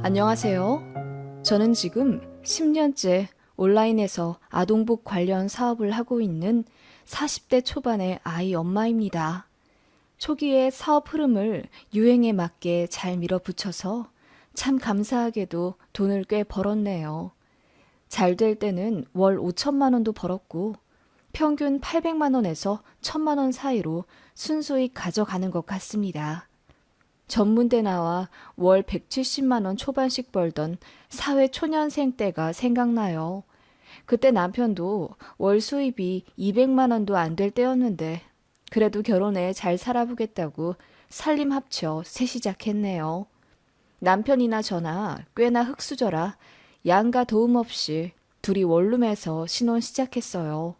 안녕하세요. 저는 지금 10년째 온라인에서 아동복 관련 사업을 하고 있는 40대 초반의 아이 엄마입니다. 초기에 사업 흐름을 유행에 맞게 잘 밀어붙여서 참 감사하게도 돈을 꽤 벌었네요. 잘 될 때는 월 5천만 원도 벌었고 평균 800만 원에서 1,000만 원 사이로 순수익 가져가는 것 같습니다. 전문대 나와 월 170만 원 초반씩 벌던 사회 초년생 때가 생각나요. 그때 남편도 월 수입이 200만 원도 안 될 때였는데 그래도 결혼해 잘 살아보겠다고 살림 합쳐 새 시작했네요. 남편이나 저나 꽤나 흙수저라 양가 도움 없이 둘이 원룸에서 신혼 시작했어요.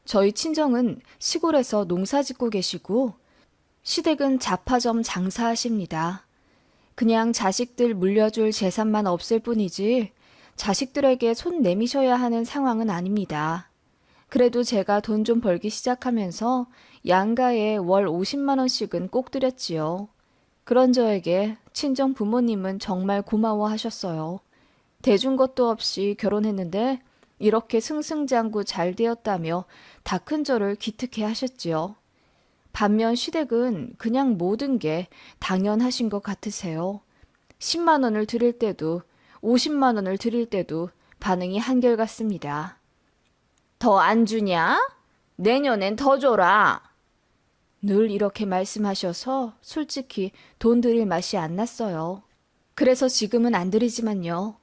저희 친정은 시골에서 농사 짓고 계시고 시댁은 잡화점 장사하십니다. 그냥 자식들 물려줄 재산만 없을 뿐이지 자식들에게 손 내미셔야 하는 상황은 아닙니다. 그래도 제가 돈 좀 벌기 시작하면서 양가에 월 50만 원씩은 꼭 드렸지요. 그런 저에게 친정 부모님은 정말 고마워하셨어요. 대준 것도 없이 결혼했는데 이렇게 승승장구 잘 되었다며 다 큰 저를 기특해 하셨지요. 반면 시댁은 그냥 모든 게 당연하신 것 같으세요. 10만 원을 드릴 때도 50만 원을 드릴 때도 반응이 한결같습니다. 더 안 주냐? 내년엔 더 줘라. 늘 이렇게 말씀하셔서 솔직히 돈 드릴 맛이 안 났어요. 그래서 지금은 안 드리지만요.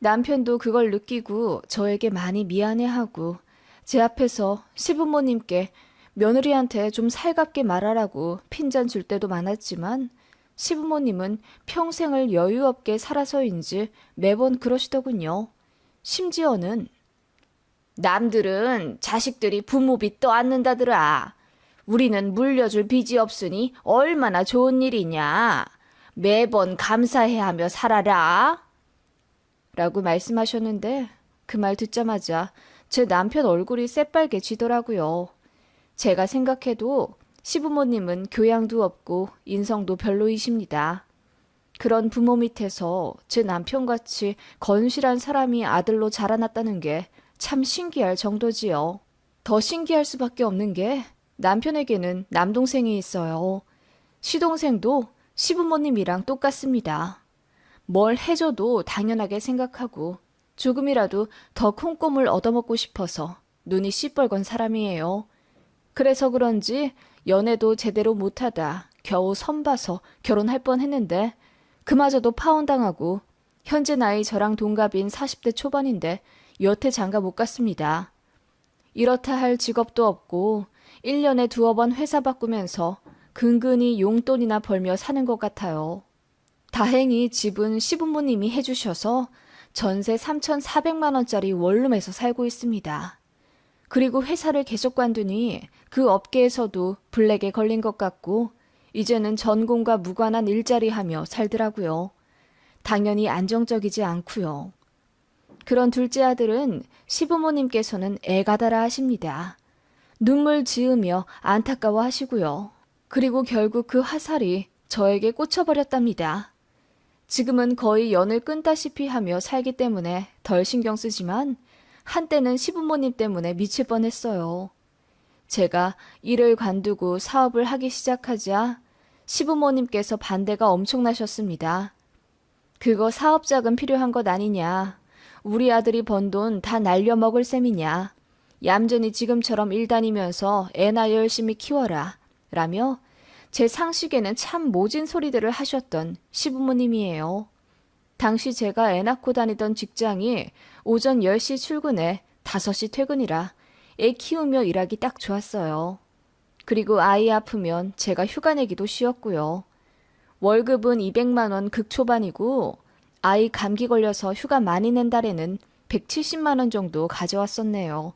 남편도 그걸 느끼고 저에게 많이 미안해하고 제 앞에서 시부모님께 며느리한테 좀 살갑게 말하라고 핀잔 줄 때도 많았지만 시부모님은 평생을 여유 없게 살아서인지 매번 그러시더군요. 심지어는 남들은 자식들이 부모빚 떠안는다더라. 우리는 물려줄 빚이 없으니 얼마나 좋은 일이냐. 매번 감사해하며 살아라. 라고 말씀하셨는데 그 말 듣자마자 제 남편 얼굴이 새빨개지더라고요. 제가 생각해도 시부모님은 교양도 없고 인성도 별로이십니다. 그런 부모 밑에서 제 남편같이 건실한 사람이 아들로 자라났다는 게 참 신기할 정도지요. 더 신기할 수밖에 없는 게 남편에게는 남동생이 있어요. 시동생도 시부모님이랑 똑같습니다. 뭘 해줘도 당연하게 생각하고 조금이라도 더 콩고물 얻어먹고 싶어서 눈이 시뻘건 사람이에요. 그래서 그런지 연애도 제대로 못하다 겨우 선봐서 결혼할 뻔했는데 그마저도 파혼당하고 현재 나이 저랑 동갑인 40대 초반인데 여태 장가 못 갔습니다. 이렇다 할 직업도 없고 1년에 2번 회사 바꾸면서 근근히 용돈이나 벌며 사는 것 같아요. 다행히 집은 시부모님이 해주셔서 전세 3,400만 원짜리 원룸에서 살고 있습니다. 그리고 회사를 계속 관두니 그 업계에서도 블랙에 걸린 것 같고 이제는 전공과 무관한 일자리 하며 살더라고요. 당연히 안정적이지 않고요. 그런 둘째 아들은 시부모님께서는 애가다라 하십니다. 눈물 지으며 안타까워 하시고요. 그리고 결국 그 화살이 저에게 꽂혀버렸답니다. 지금은 거의 연을 끈다시피 하며 살기 때문에 덜 신경 쓰지만 한때는 시부모님 때문에 미칠 뻔했어요. 제가 일을 관두고 사업을 하기 시작하자 시부모님께서 반대가 엄청나셨습니다. 그거 사업 자금 필요한 것 아니냐. 우리 아들이 번 돈 다 날려먹을 셈이냐. 얌전히 지금처럼 일 다니면서 애나 열심히 키워라. 라며 제 상식에는 참 모진 소리들을 하셨던 시부모님이에요. 당시 제가 애 낳고 다니던 직장이 오전 10시 출근에 5시 퇴근이라 애 키우며 일하기 딱 좋았어요. 그리고 아이 아프면 제가 휴가 내기도 쉬웠고요. 월급은 200만 원 극초반이고 아이 감기 걸려서 휴가 많이 낸 달에는 170만 원 정도 가져왔었네요.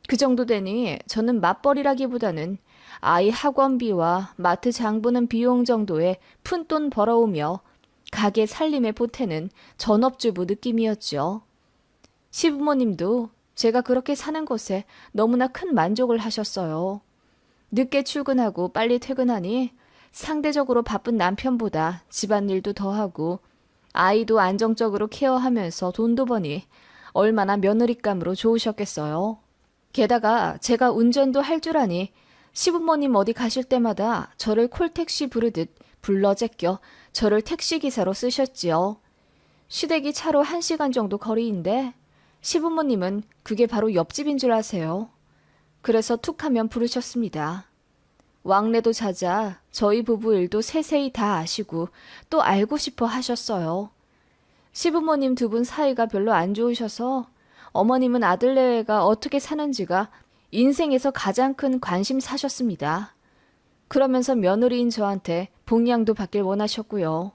그 정도 되니 저는 맞벌이라기보다는 아이 학원비와 마트 장 보는 비용 정도의 푼돈 벌어오며 가게 살림에 보태는 전업주부 느낌이었죠. 시부모님도 제가 그렇게 사는 것에 너무나 큰 만족을 하셨어요. 늦게 출근하고 빨리 퇴근하니 상대적으로 바쁜 남편보다 집안일도 더 하고 아이도 안정적으로 케어하면서 돈도 버니 얼마나 며느리감으로 좋으셨겠어요. 게다가 제가 운전도 할 줄 아니 시부모님 어디 가실 때마다 저를 콜택시 부르듯 불러 제껴 저를 택시기사로 쓰셨지요. 시댁이 차로 1시간 정도 거리인데 시부모님은 그게 바로 옆집인 줄 아세요. 그래서 툭 하면 부르셨습니다. 왕래도 잦아 저희 부부 일도 세세히 다 아시고 또 알고 싶어 하셨어요. 시부모님 두 분 사이가 별로 안 좋으셔서 어머님은 아들내외가 어떻게 사는지가 인생에서 가장 큰 관심사셨습니다. 그러면서 며느리인 저한테 복양도 받길 원하셨고요.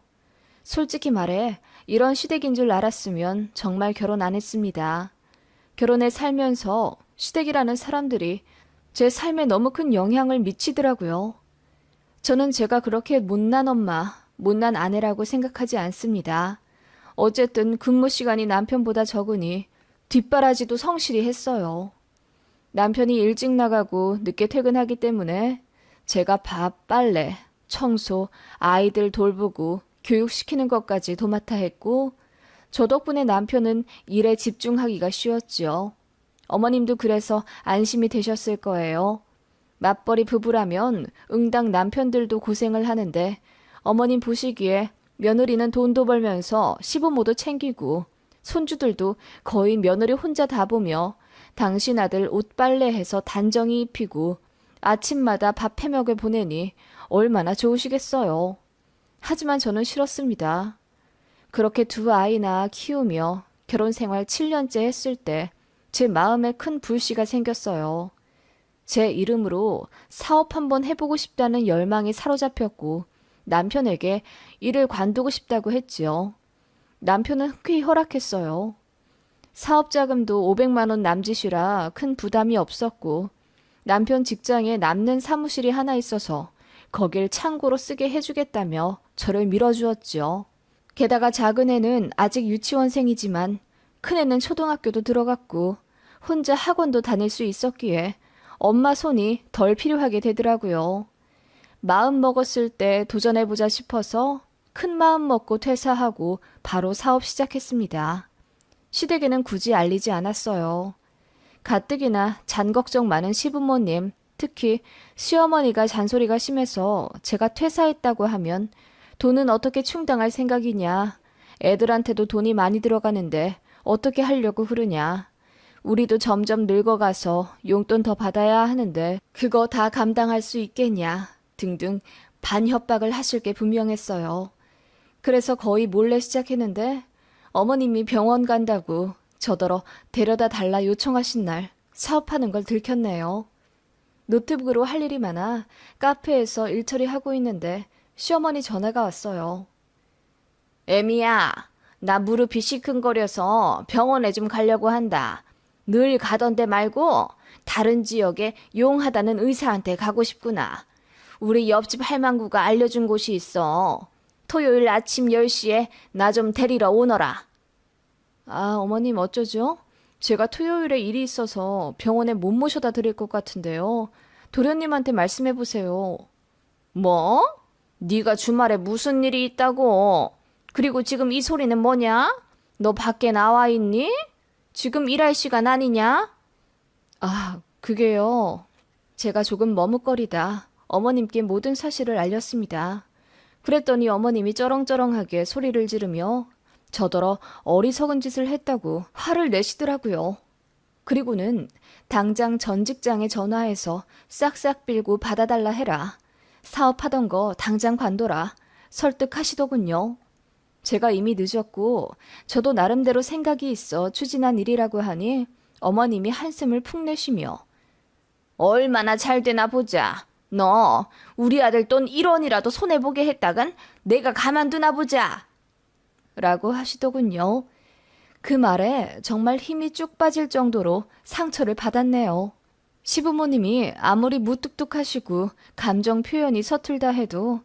솔직히 말해 이런 시댁인 줄 알았으면 정말 결혼 안 했습니다. 결혼해 살면서 시댁이라는 사람들이 제 삶에 너무 큰 영향을 미치더라고요. 저는 제가 그렇게 못난 엄마, 못난 아내라고 생각하지 않습니다. 어쨌든 근무 시간이 남편보다 적으니 뒷바라지도 성실히 했어요. 남편이 일찍 나가고 늦게 퇴근하기 때문에 제가 밥, 빨래, 청소, 아이들 돌보고 교육시키는 것까지 도맡아 했고 저 덕분에 남편은 일에 집중하기가 쉬웠지요. 어머님도 그래서 안심이 되셨을 거예요. 맞벌이 부부라면 응당 남편들도 고생을 하는데 어머님 보시기에 며느리는 돈도 벌면서 시부모도 챙기고 손주들도 거의 며느리 혼자 다 보며 당신 아들 옷 빨래해서 단정히 입히고 아침마다 밥 해먹여 보내니 얼마나 좋으시겠어요. 하지만 저는 싫었습니다. 그렇게 두 아이나 키우며 결혼 생활 7년째 했을 때 제 마음에 큰 불씨가 생겼어요. 제 이름으로 사업 한번 해보고 싶다는 열망이 사로잡혔고 남편에게 일을 관두고 싶다고 했지요. 남편은 흔쾌히 허락했어요. 사업 자금도 500만 원 남짓이라 큰 부담이 없었고 남편 직장에 남는 사무실이 하나 있어서 거길 창고로 쓰게 해주겠다며 저를 밀어주었지요. 게다가 작은 애는 아직 유치원생이지만 큰애는 초등학교도 들어갔고 혼자 학원도 다닐 수 있었기에 엄마 손이 덜 필요하게 되더라고요. 마음 먹었을 때 도전해보자 싶어서 큰 마음 먹고 퇴사하고 바로 사업 시작했습니다. 시댁에는 굳이 알리지 않았어요. 가뜩이나 잔 걱정 많은 시부모님, 특히 시어머니가 잔소리가 심해서 제가 퇴사했다고 하면 돈은 어떻게 충당할 생각이냐. 애들한테도 돈이 많이 들어가는데 어떻게 하려고 그러냐. 우리도 점점 늙어가서 용돈 더 받아야 하는데 그거 다 감당할 수 있겠냐. 등등 반협박을 하실 게 분명했어요. 그래서 거의 몰래 시작했는데 어머님이 병원 간다고 저더러 데려다 달라 요청하신 날 사업하는 걸 들켰네요. 노트북으로 할 일이 많아 카페에서 일 처리하고 있는데 시어머니 전화가 왔어요. 애미야, 나 무릎이 시큰거려서 병원에 좀 가려고 한다. 늘 가던 데 말고 다른 지역에 용하다는 의사한테 가고 싶구나. 우리 옆집 할망구가 알려준 곳이 있어. 토요일 아침 10시에 나 좀 데리러 오너라. 아, 어머님 어쩌죠? 제가 토요일에 일이 있어서 병원에 못 모셔다 드릴 것 같은데요. 도련님한테 말씀해 보세요. 뭐? 네가 주말에 무슨 일이 있다고? 그리고 지금 이 소리는 뭐냐? 너 밖에 나와 있니? 지금 일할 시간 아니냐? 아, 그게요. 제가 조금 머뭇거리다 어머님께 모든 사실을 알렸습니다. 그랬더니 어머님이 쩌렁쩌렁하게 소리를 지르며 저더러 어리석은 짓을 했다고 화를 내시더라고요. 그리고는 당장 전 직장에 전화해서 싹싹 빌고 받아달라 해라. 사업하던 거 당장 관둬라. 설득하시더군요. 제가 이미 늦었고 저도 나름대로 생각이 있어 추진한 일이라고 하니 어머님이 한숨을 푹 내쉬며 얼마나 잘 되나 보자. 너 우리 아들 돈 1원이라도 손해보게 했다간 내가 가만두나 보자. 라고 하시더군요. 그 말에 정말 힘이 쭉 빠질 정도로 상처를 받았네요. 시부모님이 아무리 무뚝뚝하시고 감정 표현이 서툴다 해도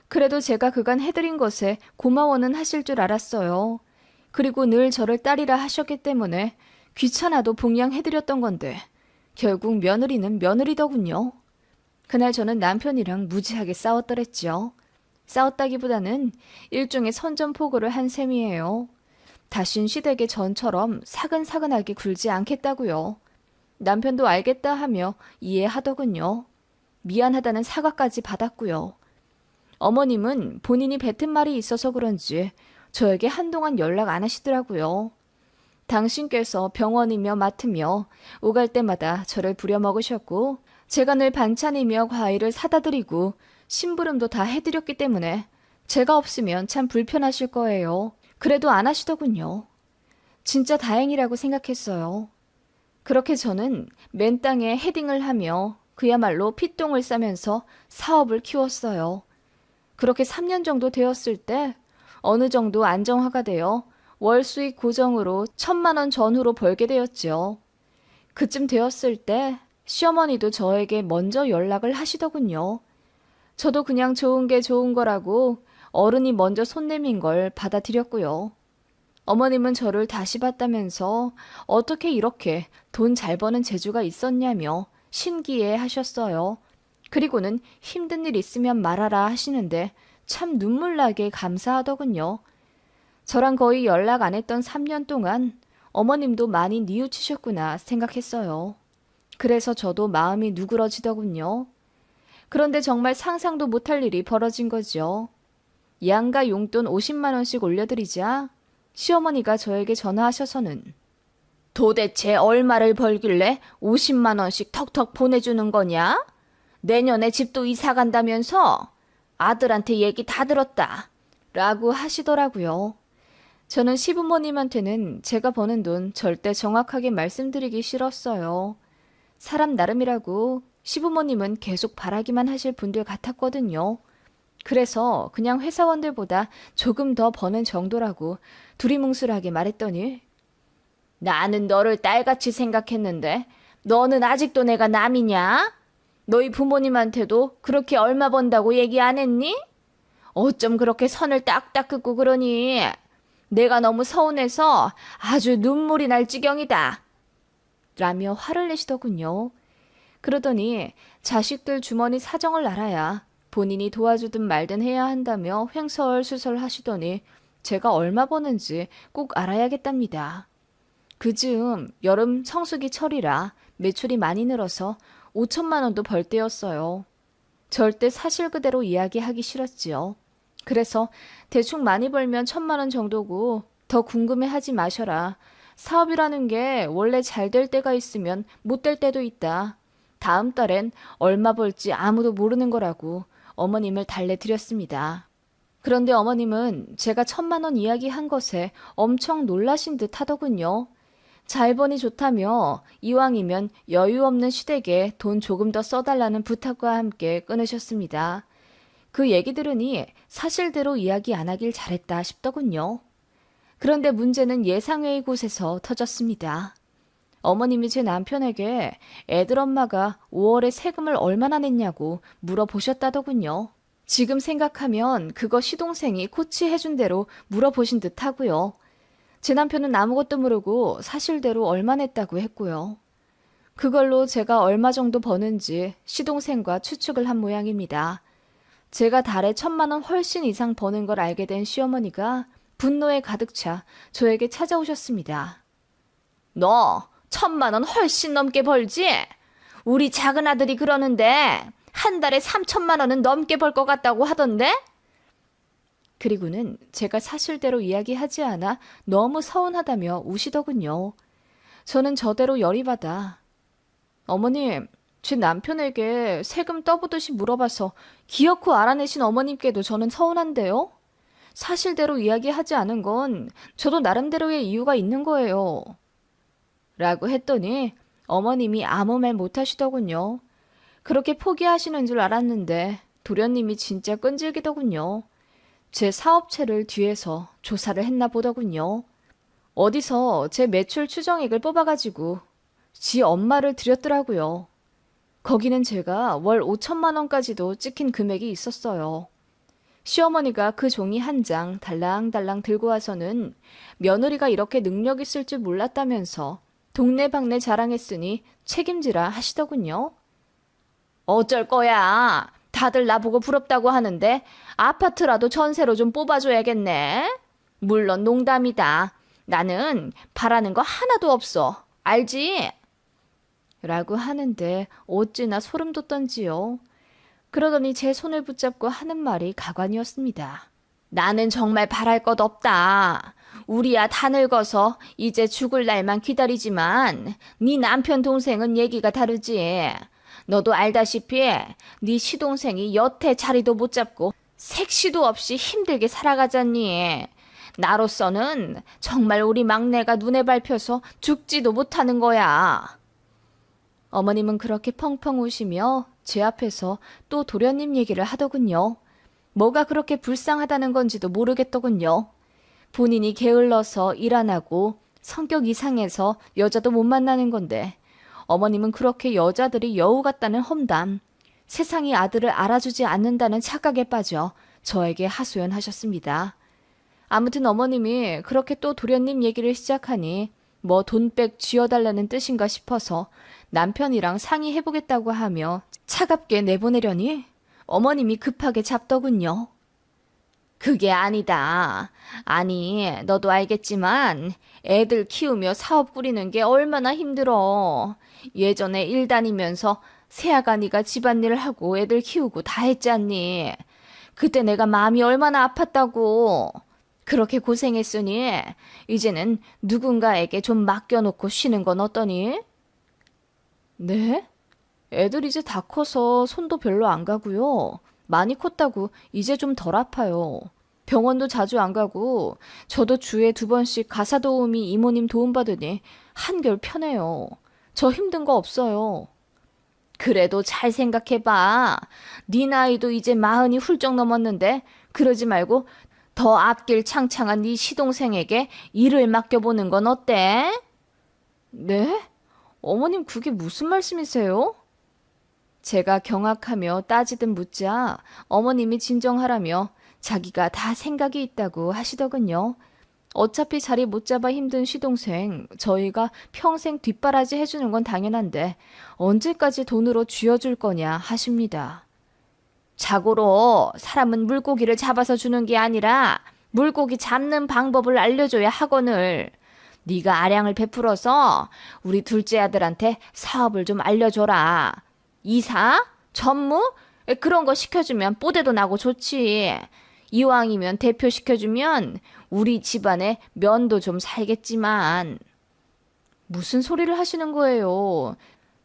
그래도 제가 그간 해드린 것에 고마워는 하실 줄 알았어요. 그리고 늘 저를 딸이라 하셨기 때문에 귀찮아도 봉양해드렸던 건데 결국 며느리는 며느리더군요. 그날 저는 남편이랑 무지하게 싸웠더랬죠. 싸웠다기보다는 일종의 선전포고를 한 셈이에요. 다신 시댁의 전처럼 사근사근하게 굴지 않겠다고요. 남편도 알겠다 하며 이해하더군요. 미안하다는 사과까지 받았고요. 어머님은 본인이 뱉은 말이 있어서 그런지 저에게 한동안 연락 안 하시더라고요. 당신께서 병원이며 맡으며 오갈 때마다 저를 부려먹으셨고 제가 늘 반찬이며 과일을 사다 드리고 심부름도 다 해드렸기 때문에 제가 없으면 참 불편하실 거예요. 그래도 안 하시더군요. 진짜 다행이라고 생각했어요. 그렇게 저는 맨 땅에 헤딩을 하며 그야말로 핏똥을 싸면서 사업을 키웠어요. 그렇게 3년 정도 되었을 때 어느 정도 안정화가 되어 월 수익 고정으로 1,000만 원 전후로 벌게 되었죠. 그쯤 되었을 때 시어머니도 저에게 먼저 연락을 하시더군요. 저도 그냥 좋은 게 좋은 거라고 어른이 먼저 손 내민 걸 받아들였고요. 어머님은 저를 다시 봤다면서 어떻게 이렇게 돈 잘 버는 재주가 있었냐며 신기해 하셨어요. 그리고는 힘든 일 있으면 말하라 하시는데 참 눈물나게 감사하더군요. 저랑 거의 연락 안 했던 3년 동안 어머님도 많이 뉘우치셨구나 생각했어요. 그래서 저도 마음이 누그러지더군요. 그런데 정말 상상도 못할 일이 벌어진 거죠. 양가 용돈 50만 원씩 올려드리자 시어머니가 저에게 전화하셔서는 도대체 얼마를 벌길래 50만 원씩 턱턱 보내주는 거냐? 내년에 집도 이사 간다면서? 아들한테 얘기 다 들었다. 라고 하시더라고요. 저는 시부모님한테는 제가 버는 돈 절대 정확하게 말씀드리기 싫었어요. 사람 나름이라고 시부모님은 계속 바라기만 하실 분들 같았거든요. 그래서 그냥 회사원들보다 조금 더 버는 정도라고 두리뭉술하게 말했더니 나는 너를 딸같이 생각했는데 너는 아직도 내가 남이냐? 너희 부모님한테도 그렇게 얼마 번다고 얘기 안 했니? 어쩜 그렇게 선을 딱딱 긋고 그러니? 내가 너무 서운해서 아주 눈물이 날 지경이다. 라며 화를 내시더군요. 그러더니 자식들 주머니 사정을 알아야 본인이 도와주든 말든 해야 한다며 횡설수설 하시더니 제가 얼마 버는지 꼭 알아야겠답니다. 그즈음 여름 성수기 철이라 매출이 많이 늘어서 5천만 원도 벌 때였어요. 절대 사실 그대로 이야기하기 싫었지요. 그래서 대충 많이 벌면 1,000만 원 정도고 더 궁금해하지 마셔라. 사업이라는 게 원래 잘 될 때가 있으면 못 될 때도 있다. 다음 달엔 얼마 벌지 아무도 모르는 거라고 어머님을 달래드렸습니다. 그런데 어머님은 제가 1,000만 원 이야기한 것에 엄청 놀라신 듯 하더군요. 잘 버니 좋다며 이왕이면 여유 없는 시댁에 돈 조금 더 써달라는 부탁과 함께 끊으셨습니다. 그 얘기 들으니 사실대로 이야기 안 하길 잘했다 싶더군요. 그런데 문제는 예상외의 곳에서 터졌습니다. 어머님이 제 남편에게 애들 엄마가 5월에 세금을 얼마나 냈냐고 물어보셨다더군요. 지금 생각하면 그거 시동생이 코치해준 대로 물어보신 듯 하고요. 제 남편은 아무것도 모르고 사실대로 얼마 냈다고 했고요. 그걸로 제가 얼마 정도 버는지 시동생과 추측을 한 모양입니다. 제가 달에 1,000만 원 훨씬 이상 버는 걸 알게 된 시어머니가 분노에 가득 차 저에게 찾아오셨습니다. 너 1,000만 원 훨씬 넘게 벌지? 우리 작은 아들이 그러는데 한 달에 3천만 원은 넘게 벌 것 같다고 하던데? 그리고는 제가 사실대로 이야기하지 않아 너무 서운하다며 우시더군요. 저는 저대로 열이 받아 어머님, 제 남편에게 세금 떠보듯이 물어봐서 기어코 알아내신 어머님께도 저는 서운한데요. 사실대로 이야기하지 않은 건 저도 나름대로의 이유가 있는 거예요. 라고 했더니 어머님이 아무 말 못하시더군요. 그렇게 포기하시는 줄 알았는데 도련님이 진짜 끈질기더군요. 제 사업체를 뒤에서 조사를 했나 보더군요. 어디서 제 매출 추정액을 뽑아가지고 지 엄마를 드렸더라고요. 거기는 제가 월 5천만 원까지도 찍힌 금액이 있었어요. 시어머니가 그 종이 한 장 달랑달랑 들고 와서는 며느리가 이렇게 능력 있을 줄 몰랐다면서 동네방네 자랑했으니 책임지라 하시더군요. 어쩔 거야. 다들 나보고 부럽다고 하는데 아파트라도 전세로 좀 뽑아줘야겠네. 물론 농담이다. 나는 바라는 거 하나도 없어. 알지? 라고 하는데 어찌나 소름 돋던지요. 그러더니 제 손을 붙잡고 하는 말이 가관이었습니다. 나는 정말 바랄 것 없다. 우리야 다 늙어서 이제 죽을 날만 기다리지만 네 남편 동생은 얘기가 다르지. 너도 알다시피 네 시동생이 여태 자리도 못 잡고 색시도 없이 힘들게 살아가잖니. 나로서는 정말 우리 막내가 눈에 밟혀서 죽지도 못하는 거야. 어머님은 그렇게 펑펑 우시며 제 앞에서 또 도련님 얘기를 하더군요. 뭐가 그렇게 불쌍하다는 건지도 모르겠더군요. 본인이 게을러서 일 안 하고 성격 이상해서 여자도 못 만나는 건데 어머님은 그렇게 여자들이 여우 같다는 험담, 세상이 아들을 알아주지 않는다는 착각에 빠져 저에게 하소연하셨습니다. 아무튼 어머님이 그렇게 또 도련님 얘기를 시작하니 뭐 돈백 쥐어달라는 뜻인가 싶어서 남편이랑 상의해보겠다고 하며 차갑게 내보내려니 어머님이 급하게 잡더군요. 그게 아니다. 아니, 너도 알겠지만 애들 키우며 사업 꾸리는 게 얼마나 힘들어. 예전에 일 다니면서 새아가 네가 집안일을 하고 애들 키우고 다 했잖니. 그때 내가 마음이 얼마나 아팠다고. 그렇게 고생했으니 이제는 누군가에게 좀 맡겨놓고 쉬는 건 어떠니? 네? 애들 이제 다 커서 손도 별로 안 가고요. 많이 컸다고 이제 좀 덜 아파요. 병원도 자주 안 가고 저도 주에 2번씩 가사 도우미 이모님 도움받으니 한결 편해요. 저 힘든 거 없어요. 그래도 잘 생각해봐. 네 나이도 이제 40이 훌쩍 넘었는데 그러지 말고 더 앞길 창창한 네 시동생에게 일을 맡겨보는 건 어때? 네? 어머님 그게 무슨 말씀이세요? 제가 경악하며 따지듯 묻자 어머님이 진정하라며 자기가 다 생각이 있다고 하시더군요. 어차피 자리 못 잡아 힘든 시동생 저희가 평생 뒷바라지 해주는 건 당연한데 언제까지 돈으로 쥐어줄 거냐 하십니다. 자고로 사람은 물고기를 잡아서 주는 게 아니라 물고기 잡는 방법을 알려줘야 하거늘. 네가 아량을 베풀어서 우리 둘째 아들한테 사업을 좀 알려줘라. 이사? 전무? 그런 거 시켜주면 뽀대도 나고 좋지. 이왕이면 대표 시켜주면 우리 집안에 면도 좀 살겠지만. 무슨 소리를 하시는 거예요?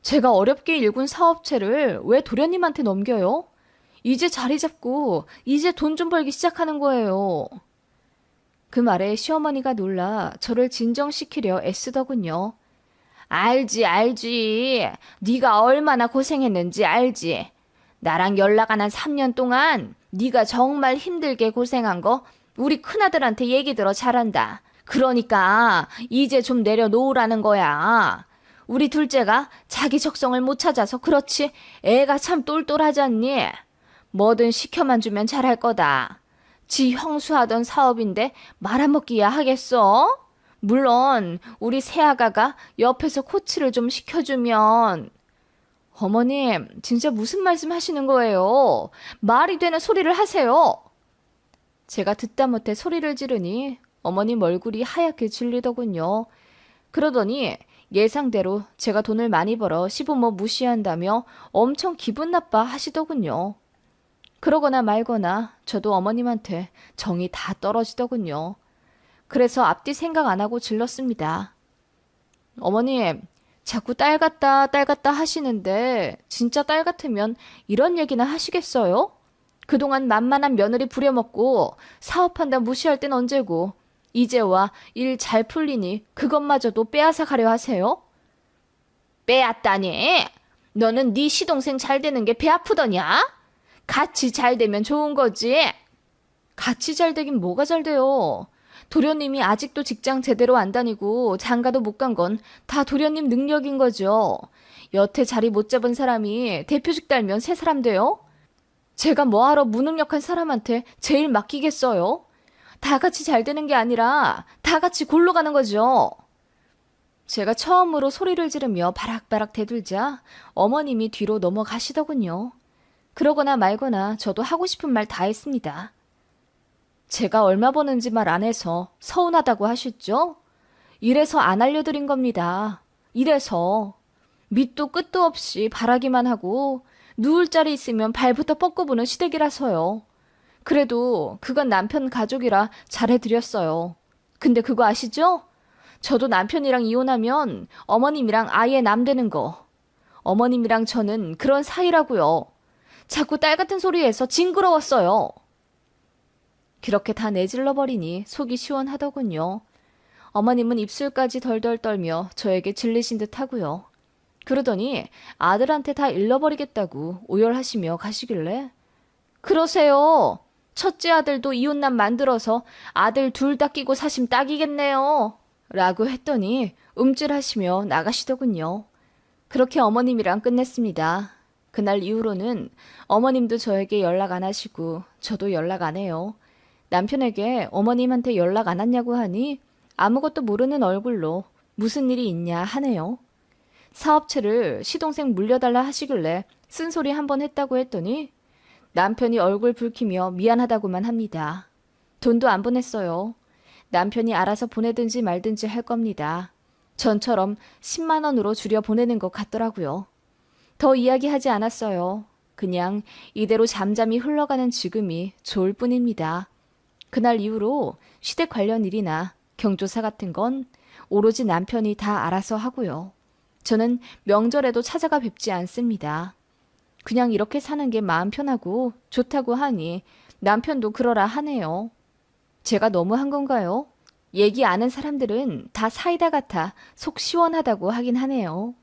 제가 어렵게 일군 사업체를 왜 도련님한테 넘겨요? 이제 자리 잡고 이제 돈 좀 벌기 시작하는 거예요. 그 말에 시어머니가 놀라 저를 진정시키려 애쓰더군요. 알지. 네가 얼마나 고생했는지 알지. 나랑 연락 안 한 3년 동안 네가 정말 힘들게 고생한 거 우리 큰아들한테 얘기 들어 잘한다. 그러니까 이제 좀 내려놓으라는 거야. 우리 둘째가 자기 적성을 못 찾아서 그렇지 애가 참 똘똘하잖니. 뭐든 시켜만 주면 잘할 거다. 지 형수하던 사업인데 말아먹기야 하겠어? 물론 우리 새아가가 옆에서 코치를 좀 시켜주면. 어머님, 진짜 무슨 말씀 하시는 거예요? 말이 되는 소리를 하세요. 제가 듣다 못해 소리를 지르니 어머님 얼굴이 하얗게 질리더군요. 그러더니 예상대로 제가 돈을 많이 벌어 시부모 무시한다며 엄청 기분 나빠 하시더군요. 그러거나 말거나 저도 어머님한테 정이 다 떨어지더군요. 그래서 앞뒤 생각 안 하고 질렀습니다. 어머님, 자꾸 딸 같다 하시는데 진짜 딸 같으면 이런 얘기나 하시겠어요? 그동안 만만한 며느리 부려먹고 사업한다 무시할 땐 언제고 이제와 일 잘 풀리니 그것마저도 빼앗아 가려 하세요? 빼앗다니? 너는 네 시동생 잘 되는 게 배 아프더냐? 같이 잘 되면 좋은 거지. 같이 잘 되긴 뭐가 잘 돼요. 도련님이 아직도 직장 제대로 안 다니고 장가도 못 간 건 다 도련님 능력인 거죠. 여태 자리 못 잡은 사람이 대표직 달면 새 사람 돼요? 제가 뭐하러 무능력한 사람한테 제일 맡기겠어요? 다 같이 잘 되는 게 아니라 다 같이 골로 가는 거죠. 제가 처음으로 소리를 지르며 바락바락 대들자 어머님이 뒤로 넘어가시더군요. 그러거나 말거나 저도 하고 싶은 말 다 했습니다. 제가 얼마 버는지 말 안 해서 서운하다고 하셨죠? 이래서 안 알려드린 겁니다. 이래서 밑도 끝도 없이 바라기만 하고 누울 자리 있으면 발부터 뻗고 보는 시댁이라서요. 그래도 그건 남편 가족이라 잘해드렸어요. 근데 그거 아시죠? 저도 남편이랑 이혼하면 어머님이랑 아예 남되는 거. 어머님이랑 저는 그런 사이라고요. 자꾸 딸 같은 소리해서 징그러웠어요. 그렇게 다 내질러 버리니 속이 시원하더군요. 어머님은 입술까지 덜덜 떨며 저에게 질리신 듯 하고요. 그러더니 아들한테 다 잃어버리겠다고 오열하시며 가시길래 그러세요. 첫째 아들도 이혼남 만들어서 아들 둘 다 끼고 사심 딱이겠네요. 라고 했더니 움찔하시며 나가시더군요. 그렇게 어머님이랑 끝냈습니다. 그날 이후로는 어머님도 저에게 연락 안 하시고 저도 연락 안 해요. 남편에게 어머님한테 연락 안 왔냐고 하니 아무것도 모르는 얼굴로 무슨 일이 있냐 하네요. 사업체를 시동생 물려달라 하시길래 쓴소리 한번 했다고 했더니 남편이 얼굴 붉히며 미안하다고만 합니다. 돈도 안 보냈어요. 남편이 알아서 보내든지 말든지 할 겁니다. 전처럼 10만 원으로 줄여 보내는 것 같더라고요. 더 이야기하지 않았어요. 그냥 이대로 잠잠히 흘러가는 지금이 좋을 뿐입니다. 그날 이후로 시댁 관련 일이나 경조사 같은 건 오로지 남편이 다 알아서 하고요. 저는 명절에도 찾아가 뵙지 않습니다. 그냥 이렇게 사는 게 마음 편하고 좋다고 하니 남편도 그러라 하네요. 제가 너무한 건가요? 얘기 아는 사람들은 다 사이다 같아 속 시원하다고 하긴 하네요.